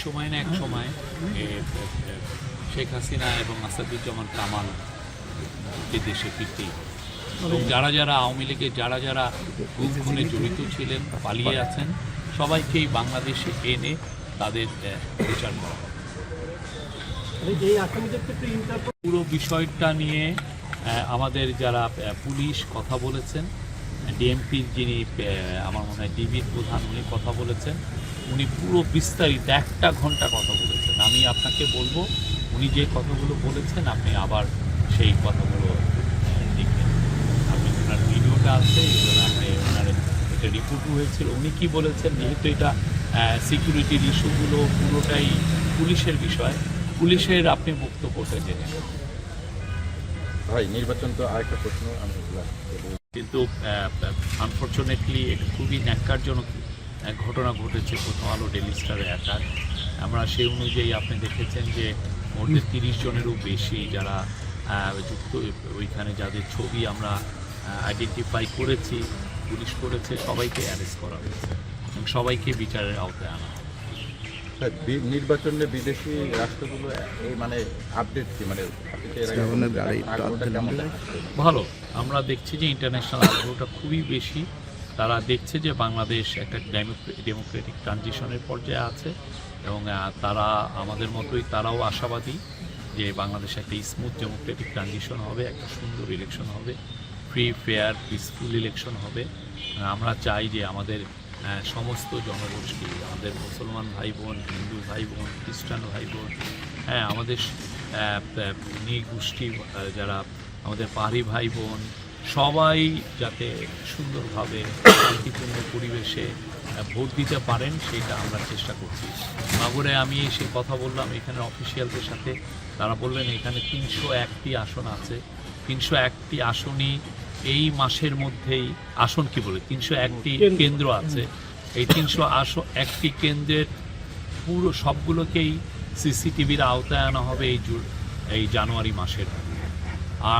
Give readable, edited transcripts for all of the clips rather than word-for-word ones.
সময় না এক সময় শেখ হাসিনা এবং আসাদুজ্জামান কামাল দেশে ফিরতেই হবে। এবং যারা যারা আওয়ামী লীগের যারা যারা গুম খুনে জড়িত ছিলেন, পালিয়ে আছেন, সবাইকেই বাংলাদেশে এনে তাদের বিচার করা হবে। পুরো বিষয়টা নিয়ে আমাদের যারা পুলিশ কথা বলেছেন, ডিএমপির যিনি আমার মনে হয় ডিবির প্রধান, উনি কথা বলেছেন, উনি পুরো বিস্তারিত 1টা ঘন্টা কথা বলেছেন। আমি আপনাকে বলবো উনি যে কথাগুলো বলেছেন আপনি আবার সেই কথাগুলো দেখবেন। আপনি ওনার ভিডিওটা আছে, আপনি ওনার একটা রিপোর্টও হয়েছিল, উনি কি বলেছেন, যেহেতু এটা সিকিউরিটির ইস্যুগুলো পুরোটাই পুলিশের বিষয়, পুলিশের আপনি বক্তব্যটা জেনে নেন। ভাই নির্বাচন তো আরেকটা প্রশ্ন আমি কিন্তু আনফর্চুনেটলি এটা খুবই ন্যাক্কারজনক ঘটনা ঘটেছে প্রথম আলো ডেইলি স্টারে অ্যাটাক। আমরা সেই অনুযায়ী আপনি দেখেছেন যে মোটে 30 জনেরও বেশি যারা যুক্ত, ওইখানে যাদের ছবি আমরা আইডেন্টিফাই করেছি, পুলিশ করেছে, সবাইকে অ্যারেস্ট করা হয়েছে এবং সবাইকে বিচারের আওতায় আনা। নির্বাচনে বিদেশি রাষ্ট্রগুলো এই মানে আপডেট কি, মানে ভালো, আমরা দেখছি যে ইন্টারন্যাশনাল আগ্রহটা খুবই বেশি। তারা দেখছে যে বাংলাদেশ একটা ডেমোক্রেটিক ট্রানজিশনের পর্যায়ে আছে এবং তারা আমাদের মতোই তারাও আশাবাদী যে বাংলাদেশে একটা স্মুথ ডেমোক্রেটিক ট্রানজিশন হবে, একটা সুন্দর ইলেকশন হবে, ফ্রি ফেয়ার পিসফুল ইলেকশন হবে। আমরা চাই যে আমাদের সমস্ত জনগোষ্ঠী, আমাদের মুসলমান ভাই বোন, হিন্দু ভাই বোন, খ্রিস্টান ভাই বোন, হ্যাঁ আমাদের নৃগোষ্ঠী যারা আমাদের পাহাড়ি ভাই বোন, সবাই যাতে সুন্দরভাবে শান্তিপূর্ণ পরিবেশে ভোট দিতে পারেন সেটা আমরা চেষ্টা করছি। মাগুরে আমি এসে কথা বললাম এখানে অফিসিয়ালদের সাথে, তারা বললেন এখানে 301টি আসন আছে, 301টি আসনই এই মাসের মধ্যেই আসন কি বলে 301টি কেন্দ্র আছে, এই 301টি কেন্দ্রের পুরো সবগুলোকেই সিসিটিভির আওতায় আনা হবে এই জানুয়ারি মাসের।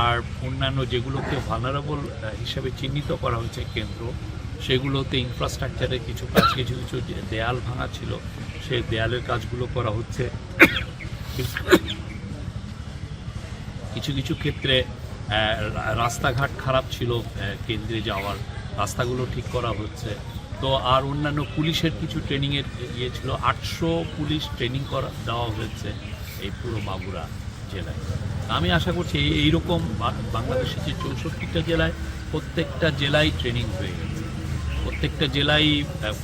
আর অন্যান্য যেগুলোকে ভালনারেবল হিসেবে চিহ্নিত করা হয়েছে কেন্দ্র, সেগুলোতে ইনফ্রাস্ট্রাকচারের কিছু কাজ, কিছু কিছু দেয়াল ভাঙা ছিল, সেই দেয়ালের কাজগুলো করা হচ্ছে। কিছু কিছু ক্ষেত্রে রাস্তাঘাট খারাপ ছিল, কেন্দ্রে যাওয়ার রাস্তাগুলো ঠিক করা হচ্ছে। তো আর অন্যান্য পুলিশের কিছু ট্রেনিংয়ের ইয়ে ছিল, 800 পুলিশ ট্রেনিং দেওয়া হয়েছে এই পুরো মাগুরা জেলায়। আমি আশা করছি এইরকম বাংলাদেশের যে 64টা জেলায় প্রত্যেকটা জেলায় ট্রেনিং হয়ে গেছে, প্রত্যেকটা জেলায়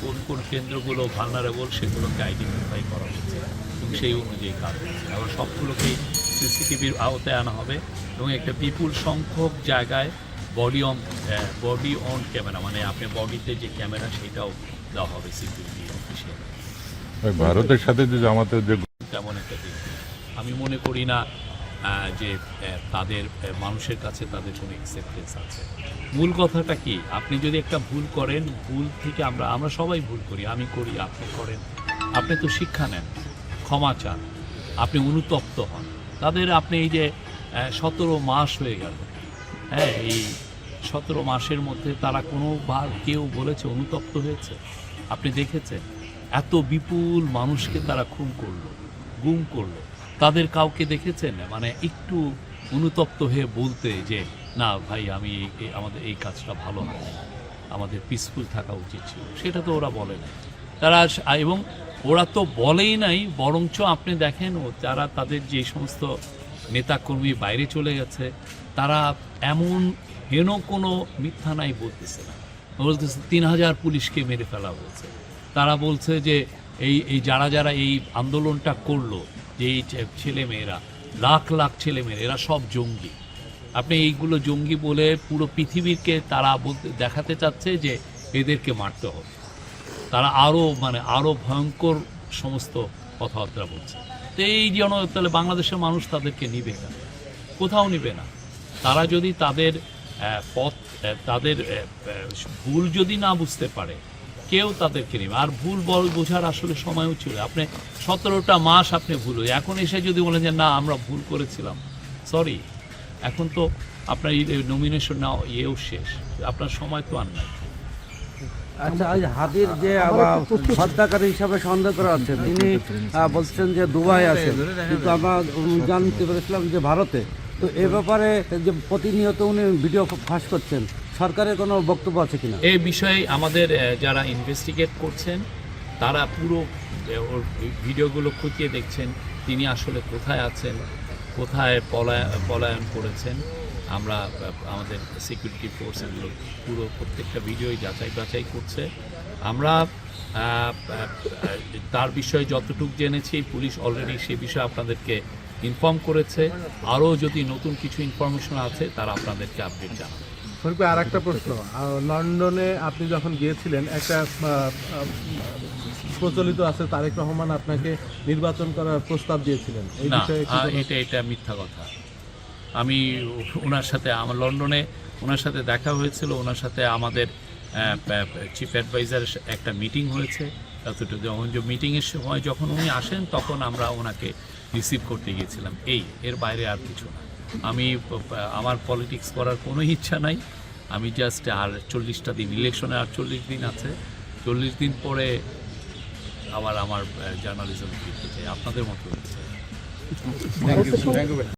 কোন কোন কেন্দ্রগুলো ভালনারেবল সেগুলোকে আইডেন্টিফাই করা হচ্ছে এবং সেই অনুযায়ী কাজ হচ্ছে। আবার সবগুলোকেই সিসিটিভির আওতায় আনা হবে এবং একটা বিপুল সংখ্যক জায়গায় বডি অন ক্যামেরা, মানে আপনি বডিতে যে ক্যামেরা সেটাও দেওয়া হবে সিকিউরিটি অফিসিয়াল। ভারতের সাথে যে জামাতের যে তেমন একটা দিক আমি মনে করি না যে তাদের মানুষের কাছে তাদের কোনো অ্যাকসেপ্টেন্স আছে। মূল কথাটা কি, আপনি যদি একটা ভুল করেন, ভুল থেকে আমরা সবাই ভুল করি, আমি করি, আপনি করেন, আপনি তো শিক্ষা নেন, ক্ষমা চান, আপনি অনুতপ্ত হন। তাদের আপনি এই যে 17 মাস হয়ে গেল, হ্যাঁ এই 17 মাসের মধ্যে তারা কোনোবার কেউ বলেছে অনুতপ্ত হয়েছে? আপনি দেখেছেন এত বিপুল মানুষকে তারা খুন করলো, গুম করলো, তাদের কাউকে দেখেছেন মানে একটু অনুতপ্ত হয়ে বলতে যে না ভাই আমি আমাদের এই কাজটা ভালো হয়, আমাদের পিসফুল থাকা উচিত ছিল? সেটা তো ওরা বলে না। তারা এবং ওরা তো বলেই নাই, বরঞ্চ আপনি দেখেন যারা তাদের যে সমস্ত নেতাকর্মী বাইরে চলে গেছে তারা এমন হেন কোনো মিথ্যা নাই বলতেছে না, বলতেছে 3000 পুলিশকে মেরে ফেলা হয়েছে। তারা বলছে যে এই যারা যারা এই আন্দোলনটা করলো, যে এই ছেলেমেয়েরা, লাখ লাখ ছেলেমেয়েরা, এরা সব জঙ্গি। আপনি এইগুলো জঙ্গি বলে পুরো পৃথিবীকে তারা দেখাতে চাচ্ছে যে এদেরকে মারতে হবে। তারা আরও ভয়ঙ্কর সমস্ত কথাবার্তা বলছে। তো এই জন্য তাহলে বাংলাদেশের মানুষ তাদেরকে নিবে কেন? কোথাও নিবে না। তারা যদি তাদের তাদের ভুল যদি না বুঝতে পারে, কেউ তাদেরকে নেবে। আর ভুল বোঝার আসলে সময়ও ছিল। আপনি 17টা মাস আপনি ভুল হয়ে এখন এসে যদি বলেন যে না আমরা ভুল করেছিলাম, সরি, এখন তো আপনার নমিনেশন না ইয়েও শেষ, আপনার সময় তো আর নাই। আচ্ছা, আজ হাদির যে হত্যাকারী হিসাবে সন্দেহ করা হচ্ছে, তিনি বলছেন যে দুবাই আছে, কিন্তু আমরা জানতে পেরেছিলাম যে ভারতে। তো এ ব্যাপারে যে প্রতিনিয়ত উনি ভিডিও ফাঁস করছেন, সরকারের কোনো বক্তব্য আছে কিনা? এই বিষয়ে আমাদের যারা ইনভেস্টিগেট করছেন তারা পুরো ওর ভিডিওগুলো খতিয়ে দেখছেন তিনি আসলে কোথায় আছেন, কোথায় পলায়ন করেছেন। আমরা আমাদের সিকিউরিটি ফোর্স এগুলো পুরো প্রত্যেকটা ভিডিওই যাচাই বাছাই করছে। আমরা তার বিষয়ে যতটুকু জেনেছি পুলিশ অলরেডি সে বিষয়ে আপনাদেরকে ইনফর্ম করেছে। আরও যদি নতুন কিছু ইনফরমেশন আছে তারা আপনাদেরকে আপডেট জানাবে। শরীফ ভাই, আর একটা প্রশ্ন, লন্ডনে আপনি যখন গিয়েছিলেন একটা প্রচলিত আছে তারেক রহমান আপনাকে নির্বাচন করার প্রস্তাব দিয়েছিলেন, এই না, বিষয়ে কি কোনো- এটা মিথ্যা কথা। আমি ওনার সাথে আমার লন্ডনে ওনার সাথে দেখা হয়েছিল, ওনার সাথে আমাদের চিফ অ্যাডভাইজার একটা মিটিং হয়েছে। যতটুকু যখন যে মিটিংয়ের সময় যখন উনি আসেন তখন আমরা ওনাকে রিসিভ করতে গিয়েছিলাম, এর বাইরে আর কিছু না। আমি আমার পলিটিক্স করার কোনো ইচ্ছা নাই। আমি জাস্ট আর 40টা দিন, ইলেকশনে আর 40 দিন আছে, 40 দিন পরে আবার আমার জার্নালিজম ফিরতে চাই, আপনাদের মতো হচ্ছে। Thank you.